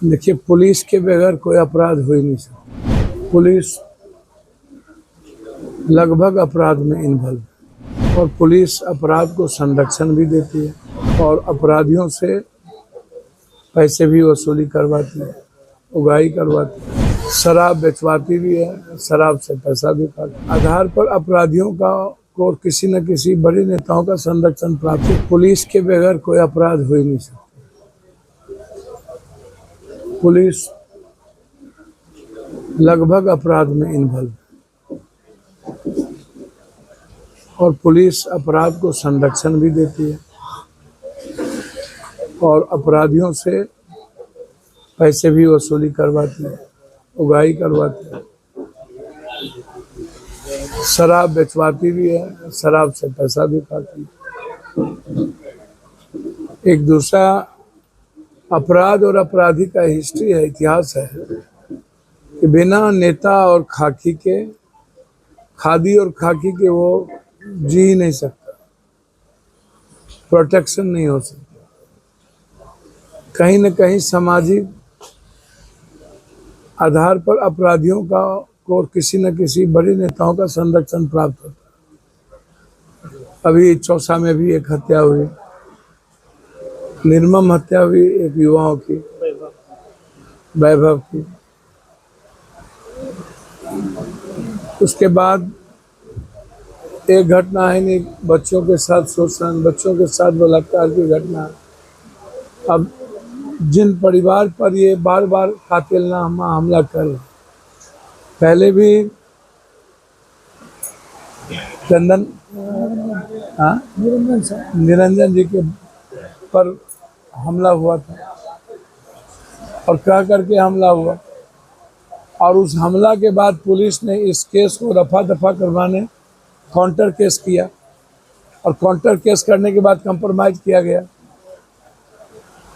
देखिए, पुलिस के बगैर कोई अपराध हो ही नहीं सकता। पुलिस लगभग अपराध में इन्वॉल्व है और पुलिस अपराध को संरक्षण भी देती है और अपराधियों से पैसे भी वसूली करवाती है, उगाही करवाती है, शराब बेचवाती भी है, शराब से पैसा भी खाती है। आधार पर अपराधियों का को किसी न किसी बड़े नेताओं का संरक्षण प्राप्त है। पुलिस के बगैर कोई अपराध हो ही नहीं सकता। पुलिस लगभग अपराध में इन्वॉल्व है और पुलिस अपराध को संरक्षण भी देती है और अपराधियों से पैसे भी वसूली करवाती है, उगाही करवाती है, शराब बेचवाती भी है, शराब से पैसा भी खाती है। एक दूसरा अपराध और अपराधी का हिस्ट्री है, इतिहास है कि बिना नेता और खाकी के, खादी और खाकी के वो जी ही नहीं सकता, प्रोटेक्शन नहीं हो सकता। कहीं न कहीं सामाजिक आधार पर अपराधियों का को किसी न किसी बड़े नेताओं का संरक्षण प्राप्त होता है। अभी चौसा में भी एक हत्या हुई, निर्मम हत्या हुई एक युवाओं की, वैभव की। उसके बाद एक घटना है नहीं, बच्चों के साथ शोषण, बच्चों के साथ बलात्कार की घटना। अब जिन परिवार पर ये बार बार कातिलाना हमला कर, पहले भी चंदन निरंजन जी के पर हमला हुआ था और कह करके हमला हुआ और उस हमला के बाद पुलिस ने इस केस को रफा दफा करवाने काउंटर केस किया और काउंटर केस करने के बाद कंप्रोमाइज किया गया।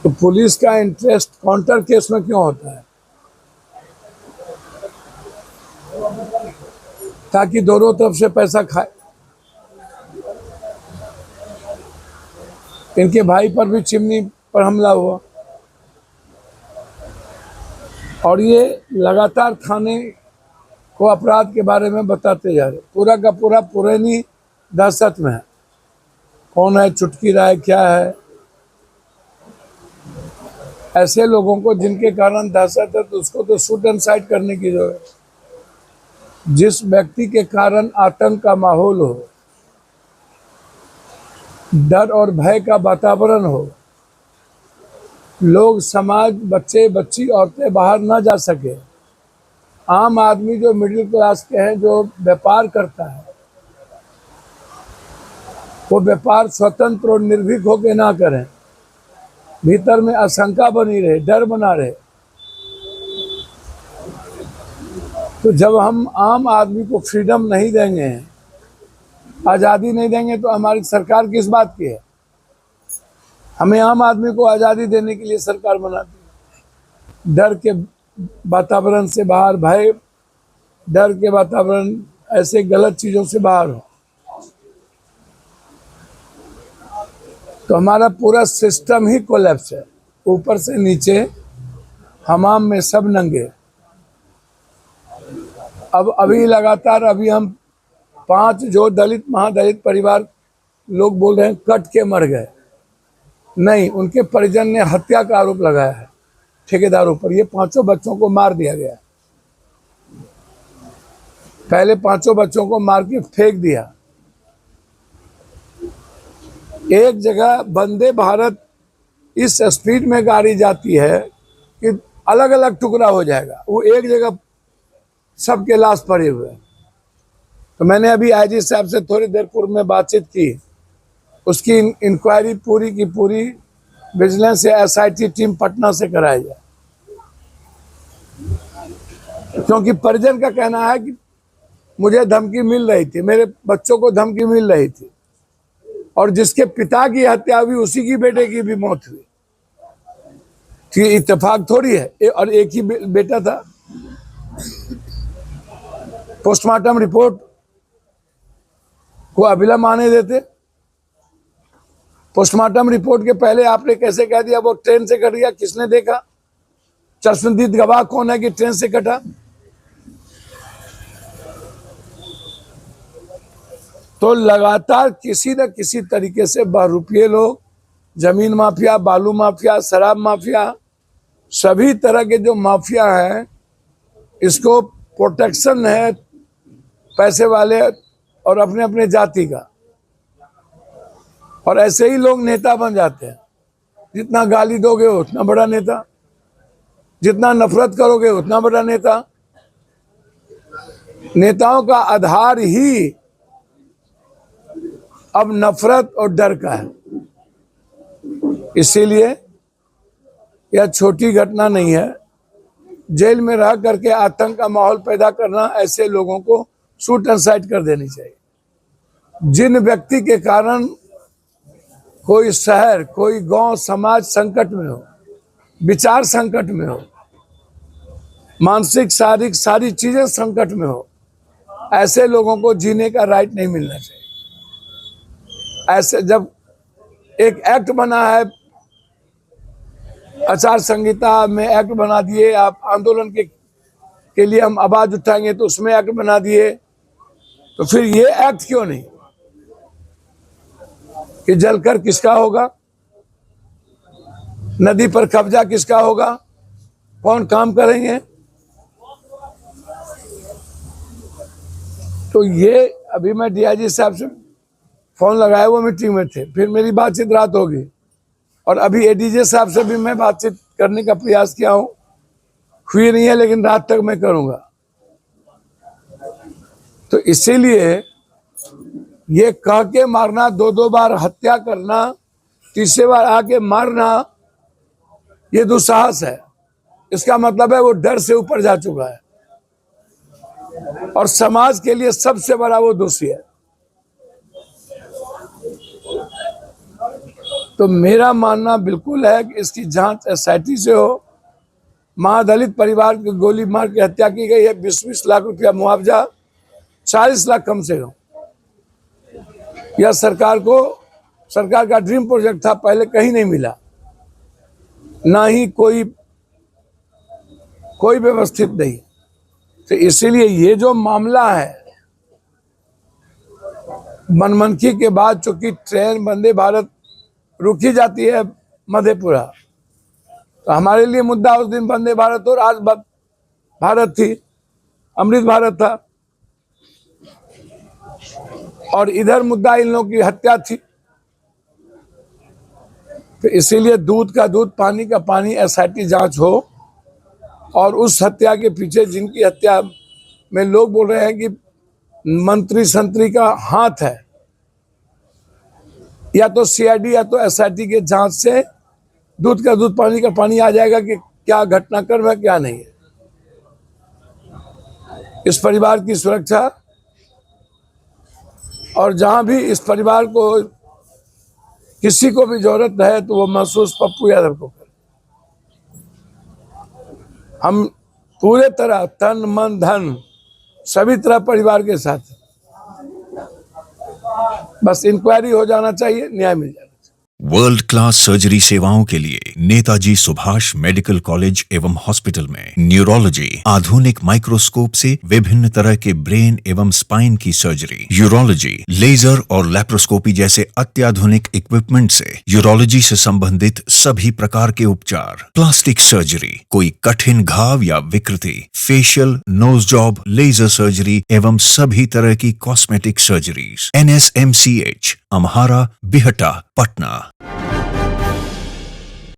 तो पुलिस का इंटरेस्ट काउंटर केस में क्यों होता है? ताकि दोनों तरफ से पैसा खाए। इनके भाई पर भी चिमनी पर हमला हुआ और ये लगातार थाने को अपराध के बारे में बताते जा रहे। पूरा का पूरा पुरानी दहशत में है। कौन है, चुटकी राय क्या है? ऐसे लोगों को जिनके कारण दहशत है तो उसको तो शूट एंड साइड करने की जरूरत है। जिस व्यक्ति के कारण आतंक का माहौल हो, डर और भय का वातावरण हो, लोग, समाज, बच्चे बच्ची, औरतें बाहर ना जा सके, आम आदमी जो मिडिल क्लास के हैं, जो व्यापार करता है, वो व्यापार स्वतंत्र और निर्भीक होकर ना करें, भीतर में आशंका बनी रहे, डर बना रहे। तो जब हम आम आदमी को फ्रीडम नहीं देंगे, आज़ादी नहीं देंगे, तो हमारी सरकार किस बात की है? हमें आम आदमी को आज़ादी देने के लिए सरकार बनाती है। डर के वातावरण से बाहर, भय, डर के वातावरण, ऐसे गलत चीज़ों से बाहर हो तो हमारा पूरा सिस्टम ही कोलैप्स है, ऊपर से नीचे, हमाम में सब नंगे। अब अभी लगातार हम 5 जो दलित महादलित परिवार लोग बोल रहे हैं कट के मर गए, नहीं, उनके परिजन ने हत्या का आरोप लगाया है ठेकेदारों पर। ये 5 बच्चों को मार दिया गया। पहले 5 बच्चों को मार के फेंक दिया। एक जगह वंदे भारत इस स्पीड में गाड़ी जाती है कि अलग अलग टुकड़ा हो जाएगा, वो एक जगह सबके लाश पड़े हुए। तो मैंने अभी आईजी साहब से थोड़ी देर पूर्व में बातचीत की, उसकी इंक्वायरी पूरी की पूरी विजिलेंस या एसआईटी टीम पटना से कराई जाए, क्योंकि परिजन का कहना है कि मुझे धमकी मिल रही थी, मेरे बच्चों को धमकी मिल रही थी, और जिसके पिता की हत्या हुई उसी की बेटे की भी मौत हुई। तो ये इत्तेफाक थोड़ी है, और एक ही बेटा था। पोस्टमार्टम रिपोर्ट को अविलंब आने देते। पोस्टमार्टम रिपोर्ट के पहले आपने कैसे कह दिया वो ट्रेन से कर दिया? किसने देखा? चश्मदीद गवाह कौन है कि ट्रेन से कटा? तो लगातार किसी न किसी तरीके से बहरूपिये लोग, जमीन माफिया, बालू माफिया, शराब माफिया, सभी तरह के जो माफिया हैं, इसको प्रोटेक्शन है पैसे वाले और अपने अपने जाति का, और ऐसे ही लोग नेता बन जाते हैं। जितना गाली दोगे उतना बड़ा नेता, जितना नफरत करोगे उतना बड़ा नेता। नेताओं का आधार ही अब नफरत और डर का है। इसीलिए यह छोटी घटना नहीं है। जेल में रह करके आतंक का माहौल पैदा करना, ऐसे लोगों को शूट एंड साइड कर देनी चाहिए। जिन व्यक्ति के कारण कोई शहर, कोई गांव, समाज संकट में हो, विचार संकट में हो, मानसिक शारीरिक सारी चीजें संकट में हो, ऐसे लोगों को जीने का राइट नहीं मिलना चाहिए। ऐसे जब एक एक्ट बना है, आचार संहिता में एक्ट बना दिए, आप आंदोलन के लिए हम आवाज उठाएंगे तो उसमें एक्ट बना दिए, तो फिर ये एक्ट क्यों नहीं कि जलकर किसका होगा, नदी पर कब्जा किसका होगा, कौन काम करेंगे? तो ये अभी मैं डीआईजी साहब से फोन लगाया, वो मीटिंग में थे, फिर मेरी बातचीत रात होगी, और अभी एडीजे साहब से भी मैं बातचीत करने का प्रयास किया हूं, हुई नहीं है, लेकिन रात तक मैं करूंगा। तो इसीलिए ये कह के मारना, दो बार हत्या करना, तीसरे बार आके मारना, ये दुस्साहस है। इसका मतलब है वो डर से ऊपर जा चुका है और समाज के लिए सबसे बड़ा वो दोषी है। तो मेरा मानना बिल्कुल है कि इसकी जांच एसआईटी से हो। महादलित परिवार की गोली मार के हत्या की गई है, 20-20 लाख रुपया मुआवजा, 40 लाख कम से कम। यह सरकार का ड्रीम प्रोजेक्ट था, पहले कहीं नहीं मिला, ना ही कोई व्यवस्थित नहीं। तो इसीलिए ये जो मामला है, मनमनखी के बाद चूंकि ट्रेन वंदे भारत रुकी जाती है मधेपुरा, तो हमारे लिए मुद्दा उस दिन वंदे भारत और आज भारत थी, अमृत भारत था, और इधर मुद्दा इन लोगों की हत्या थी। तो इसीलिए दूध का दूध, पानी का पानी, एसआईटी जांच हो, और उस हत्या के पीछे जिनकी हत्या में लोग बोल रहे हैं कि मंत्री संतरी का हाथ है, या तो सीआईडी या तो एसआईटी के जांच से दूध का दूध, पानी का पानी आ जाएगा कि क्या घटनाक्रम है, क्या नहीं है। इस परिवार की सुरक्षा, और जहां भी इस परिवार को किसी को भी जरूरत है तो वो महसूस पप्पू यादव को करे। हम पूरे तरह तन मन धन सभी तरह परिवार के साथ, बस इंक्वायरी हो जाना चाहिए, न्याय मिल जाना। वर्ल्ड क्लास सर्जरी सेवाओं के लिए नेताजी सुभाष मेडिकल कॉलेज एवं हॉस्पिटल में न्यूरोलॉजी, आधुनिक माइक्रोस्कोप से विभिन्न तरह के ब्रेन एवं स्पाइन की सर्जरी, यूरोलॉजी, लेजर और लैप्रोस्कोपी जैसे अत्याधुनिक इक्विपमेंट से यूरोलॉजी से संबंधित सभी प्रकार के उपचार, प्लास्टिक सर्जरी, कोई कठिन घाव या विकृति, facial, nose job, laser surgery एवं सभी तरह की cosmetic surgeries. NSMCH, Amhara, Bihta, Patna.